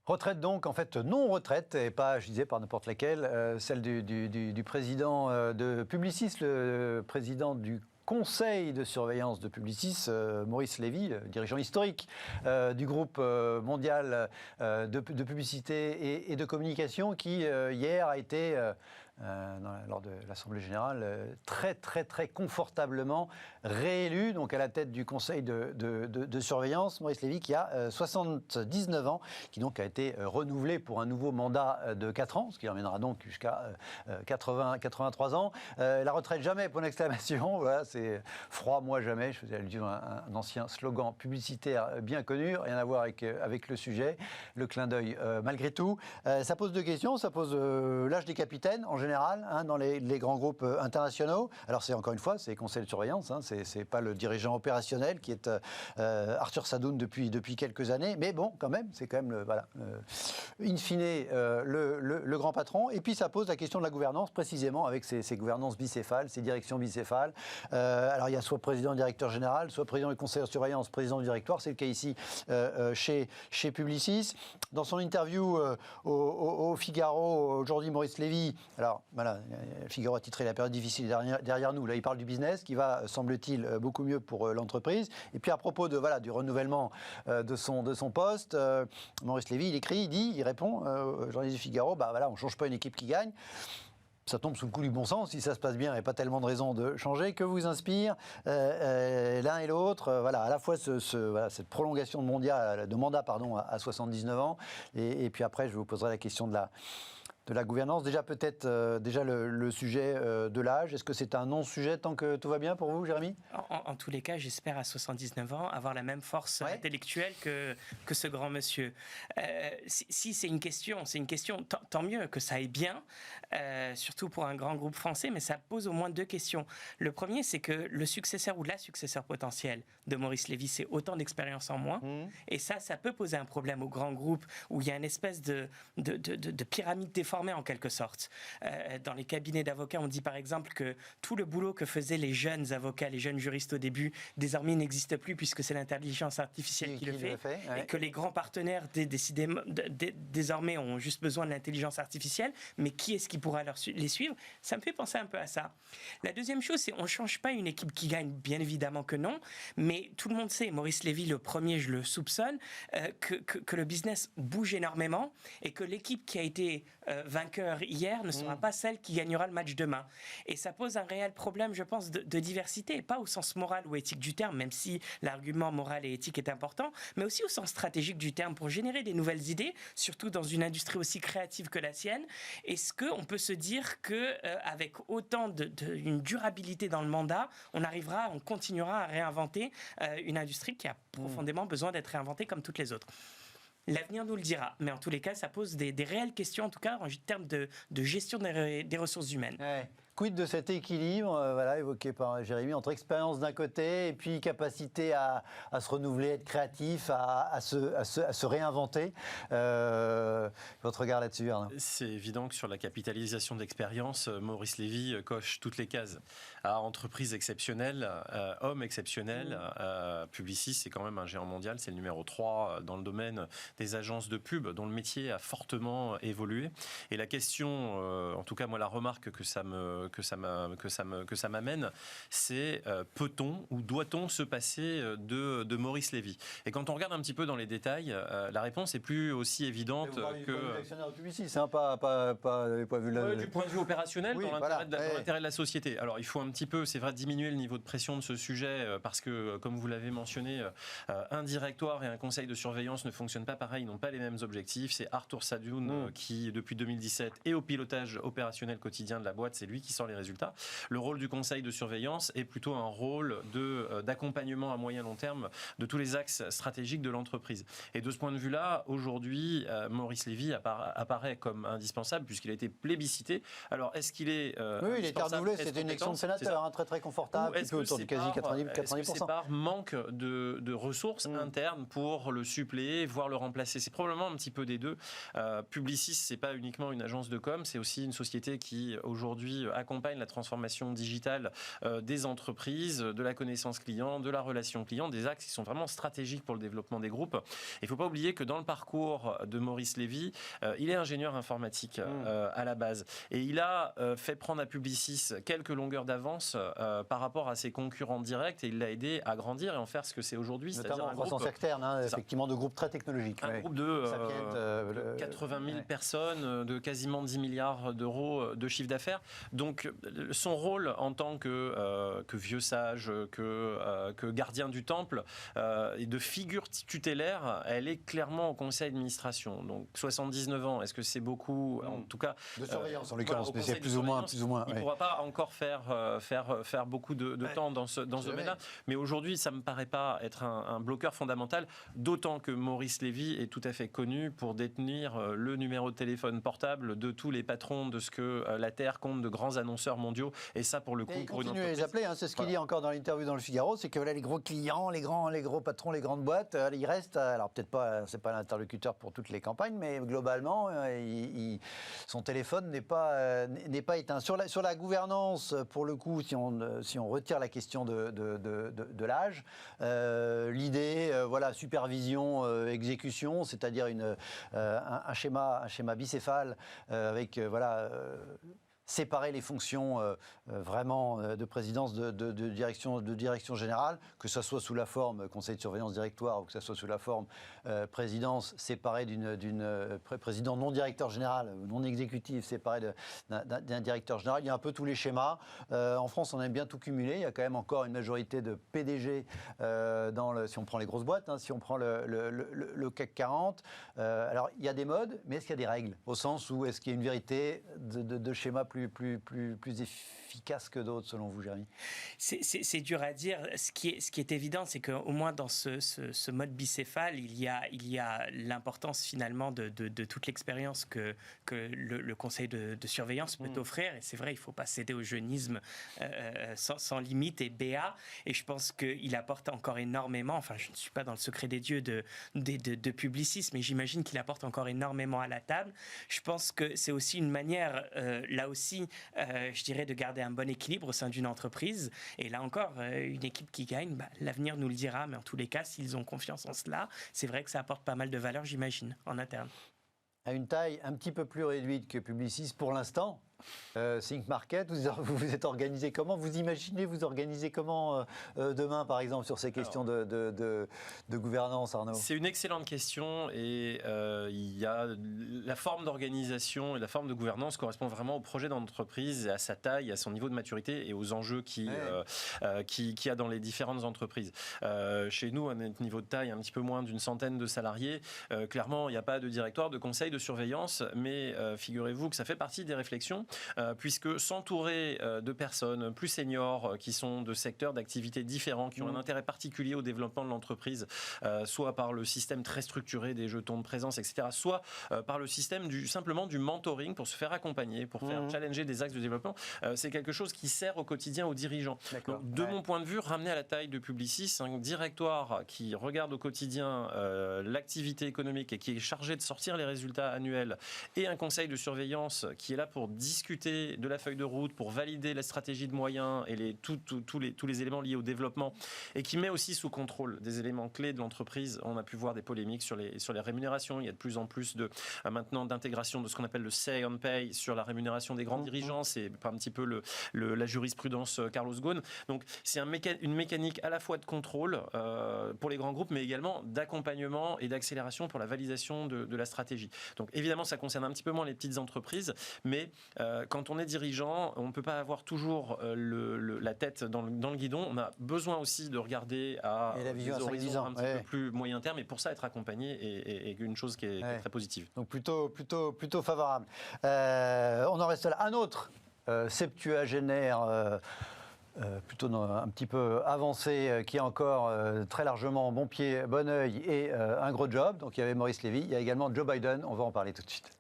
Retraite donc, en fait non-retraite, et pas, je disais, par n'importe laquelle, celle du président de Publicis, le président du conseil de surveillance de Publicis, Maurice Lévy, le dirigeant historique du groupe mondial de publicité et de communication, qui hier a été, lors de l'Assemblée générale, très confortablement réélu, donc à la tête du conseil de surveillance. Maurice Lévy qui a 79 ans, qui donc a été renouvelé pour un nouveau mandat de 4 ans, ce qui emmènera donc jusqu'à 83 ans. La retraite jamais, point d'exclamation. Voilà, c'est froid, moi jamais. Je faisais allusion à un ancien slogan publicitaire bien connu, rien à voir avec le sujet. Le clin d'œil malgré tout. Ça pose deux questions. Ça pose l'âge des capitaines en général, dans les grands groupes internationaux. Alors c'est encore une fois, c'est conseil de surveillance, c'est pas le dirigeant opérationnel qui est Arthur Sadoun depuis quelques années, mais bon, quand même, c'est quand même in fine le grand patron. Et puis ça pose la question de la gouvernance, précisément avec ces gouvernances bicéphales, ces directions bicéphales. Alors il y a soit président directeur général, soit président du conseil de surveillance, président du directoire, c'est le cas ici chez Publicis. Dans son interview au Figaro aujourd'hui, Maurice Lévy, alors voilà, Figaro a titré la période difficile derrière nous, là il parle du business qui va, semble-t-il, beaucoup mieux pour l'entreprise. Et puis à propos du renouvellement de son poste, Maurice Lévy, il répond au journaliste du Figaro, on ne change pas une équipe qui gagne. Ça tombe sous le coup du bon sens, si ça se passe bien, il n'y a pas tellement de raisons de changer. Que vous inspire l'un et l'autre, à la fois cette prolongation de mandat à 79 ans, et puis après je vous poserai la question de la gouvernance. Déjà peut-être le sujet de l'âge. Est-ce que c'est un non-sujet tant que tout va bien pour vous, Jérémy ? En tous les cas, j'espère à 79 ans avoir la même force intellectuelle que ce grand monsieur. Si c'est une question, tant mieux que ça aille bien, surtout pour un grand groupe français, mais ça pose au moins deux questions. Le premier, c'est que le successeur ou la successeur potentielle de Maurice Lévy, c'est autant d'expérience en moins, et ça peut poser un problème aux grands groupes où il y a une espèce de pyramide déformée en quelque sorte. Dans les cabinets d'avocats, on dit par exemple que tout le boulot que faisaient les jeunes avocats, les jeunes juristes au début, désormais n'existe plus puisque c'est l'intelligence artificielle qui le fait, et que les grands partenaires désormais ont juste besoin de l'intelligence artificielle, mais qui est-ce qui pourra les suivre ? Ça me fait penser un peu à ça. La deuxième chose, c'est on ne change pas une équipe qui gagne, bien évidemment que non, mais tout le monde sait, Maurice Lévy le premier, je le soupçonne, que le business bouge énormément et que l'équipe qui a été vainqueur hier ne sera pas celle qui gagnera le match demain. Et ça pose un réel problème, je pense, de diversité, pas au sens moral ou éthique du terme, même si l'argument moral et éthique est important, mais aussi au sens stratégique du terme, pour générer des nouvelles idées, surtout dans une industrie aussi créative que la sienne. Est-ce qu'on peut se dire qu'avec autant une durabilité dans le mandat, on continuera à réinventer une industrie qui a profondément besoin d'être réinventée comme toutes les autres ? L'avenir nous le dira, mais en tous les cas, ça pose des réelles questions, en tout cas en termes de gestion des ressources humaines. Ouais. Quid de cet équilibre, évoqué par Jérémy, entre expérience d'un côté et puis capacité à se renouveler, être créatif, à se réinventer. Votre regard là-dessus, Arnaud ? C'est évident que sur la capitalisation d'expérience, Maurice Lévy coche toutes les cases. Entreprise exceptionnelle, homme exceptionnel, Publicis, c'est quand même un géant mondial, c'est le numéro 3 dans le domaine des agences de pub, dont le métier a fortement évolué. Et la question, en tout cas moi la remarque que ça m'amène, c'est peut-on ou doit-on se passer de Maurice Lévy ? Et quand on regarde un petit peu dans les détails, la réponse est plus aussi évidente que... L'actionnaire de Publicis, pas vu là... Du point de vue opérationnel, dans l'intérêt de la société. Alors il faut un petit peu, c'est vrai, diminuer le niveau de pression de ce sujet, parce que, comme vous l'avez mentionné, un directoire et un conseil de surveillance ne fonctionnent pas pareil, ils n'ont pas les mêmes objectifs. C'est Arthur Sadoun qui, depuis 2017, est au pilotage opérationnel quotidien de la boîte, c'est lui qui sort les résultats. Le rôle du conseil de surveillance est plutôt un rôle d'accompagnement à moyen long terme de tous les axes stratégiques de l'entreprise. Et de ce point de vue-là, aujourd'hui, Maurice Lévy apparaît comme indispensable puisqu'il a été plébiscité. Alors, est-ce qu'il est oui, il est renouvelé, c'était une élection de sénateur, très confortable, autour du quasi 90%. Est-ce que c'est par manque de ressources internes pour le suppléer, voire le remplacer ? C'est probablement un petit peu des deux. Publicis, c'est pas uniquement une agence de com, c'est aussi une société qui aujourd'hui accompagne la transformation digitale des entreprises, de la connaissance client, de la relation client, des axes qui sont vraiment stratégiques pour le développement des groupes. Il ne faut pas oublier que dans le parcours de Maurice Lévy, il est ingénieur informatique à la base. Et il a fait prendre à Publicis quelques longueurs d'avance par rapport à ses concurrents directs et il l'a aidé à grandir et en faire ce que c'est aujourd'hui. Notamment en croissance externe, effectivement, de groupes très technologiques. Un groupe de 80 000 personnes, de quasiment 10 milliards d'euros de chiffre d'affaires. Donc son rôle en tant que vieux sage, que gardien du temple et de figure tutélaire, elle est clairement au conseil d'administration. Donc 79 ans, est-ce que c'est beaucoup? En tout cas, de surveillance en l'occurrence, mais c'est plus ou moins. Il ne pourra pas encore faire beaucoup de temps dans ce domaine-là. Mais aujourd'hui, ça ne me paraît pas être un bloqueur fondamental, d'autant que Maurice Lévy est tout à fait connu pour détenir le numéro de téléphone portable de tous les patrons de ce que la Terre compte de grands annonceurs mondiaux. Et ça, pour le coup, il pour une continue à les appeler, c'est ce qu'il dit encore dans l'interview dans le Figaro, c'est que là, les gros clients, les gros patrons, les grandes boîtes, ils restent, alors peut-être pas, c'est pas l'interlocuteur pour toutes les campagnes, mais globalement, son téléphone n'est pas éteint. Sur la gouvernance, pour le coup, si on retire la question de l'âge, l'idée, supervision, exécution, c'est-à-dire un schéma bicéphale avec séparer les fonctions vraiment de présidence de direction générale, que ce soit sous la forme conseil de surveillance directoire ou que ce soit sous la forme présidence séparée d'une président non directeur général ou non exécutif séparé d'un directeur général. Il y a un peu tous les schémas. En France, on aime bien tout cumuler. Il y a quand même encore une majorité de PDG si on prend les grosses boîtes, si on prend le CAC 40. Alors, il y a des modes, mais est-ce qu'il y a des règles? Au sens où est-ce qu'il y a une vérité de schéma plus efficace que d'autres, selon vous, Jérémy? C'est dur à dire. Ce qui est évident, c'est qu'au moins dans ce mode bicéphale, il y a l'importance finalement de toute l'expérience que le conseil de surveillance peut offrir. Et c'est vrai, il ne faut pas céder au jeunisme sans limite et BA. Et je pense qu'il apporte encore énormément. Enfin, je ne suis pas dans le secret des dieux de Publicis, mais j'imagine qu'il apporte encore énormément à la table. Je pense que c'est aussi une manière, là aussi, je dirais, de garder un bon équilibre au sein d'une entreprise. Et là encore, une équipe qui gagne, l'avenir nous le dira, mais en tous les cas, s'ils ont confiance en cela, c'est vrai que ça apporte pas mal de valeur, j'imagine, en interne. À une taille un petit peu plus réduite que Publicis pour l'instant, Think Market, vous vous êtes organisé comment? Vous imaginez vous organiser comment demain, par exemple, sur ces questions de gouvernance, Arnaud? C'est une excellente question et il y a la forme d'organisation et la forme de gouvernance correspond vraiment au projet d'entreprise, à sa taille, à son niveau de maturité et aux enjeux qu'il y a dans les différentes entreprises. Chez nous, à notre niveau de taille, un petit peu moins d'une centaine de salariés. Clairement, il n'y a pas de directoire, de conseil de surveillance, mais figurez-vous que ça fait partie des réflexions. Puisque s'entourer de personnes plus seniors qui sont de secteurs d'activité différents, qui ont un intérêt particulier au développement de l'entreprise, soit par le système très structuré des jetons de présence, etc., soit par le système simplement du mentoring pour se faire accompagner, pour faire challenger des axes de développement, c'est quelque chose qui sert au quotidien aux dirigeants. Donc, de mon point de vue, ramener à la taille de Publicis un directoire qui regarde au quotidien l'activité économique et qui est chargé de sortir les résultats annuels et un conseil de surveillance qui est là pour discuter de la feuille de route, pour valider la stratégie de moyens et tous les éléments liés au développement et qui met aussi sous contrôle des éléments clés de l'entreprise. On a pu voir des polémiques sur les rémunérations. Il y a de plus en plus maintenant d'intégration de ce qu'on appelle le say on pay sur la rémunération des grands dirigeants. C'est un petit peu la jurisprudence Carlos Ghosn. Donc c'est une mécanique à la fois de contrôle pour les grands groupes, mais également d'accompagnement et d'accélération pour la validation de la stratégie. Donc évidemment, ça concerne un petit peu moins les petites entreprises, mais quand on est dirigeant, on ne peut pas avoir toujours la tête dans le guidon. On a besoin aussi de regarder à des horizons un petit peu plus moyen terme, et pour ça, être accompagné est une chose qui est très positive. Donc plutôt favorable. On en reste là. Un autre septuagénaire plutôt un petit peu avancé, qui est encore très largement bon pied, bon oeil et un gros job. Donc il y avait Maurice Lévy, il y a également Joe Biden. On va en parler tout de suite.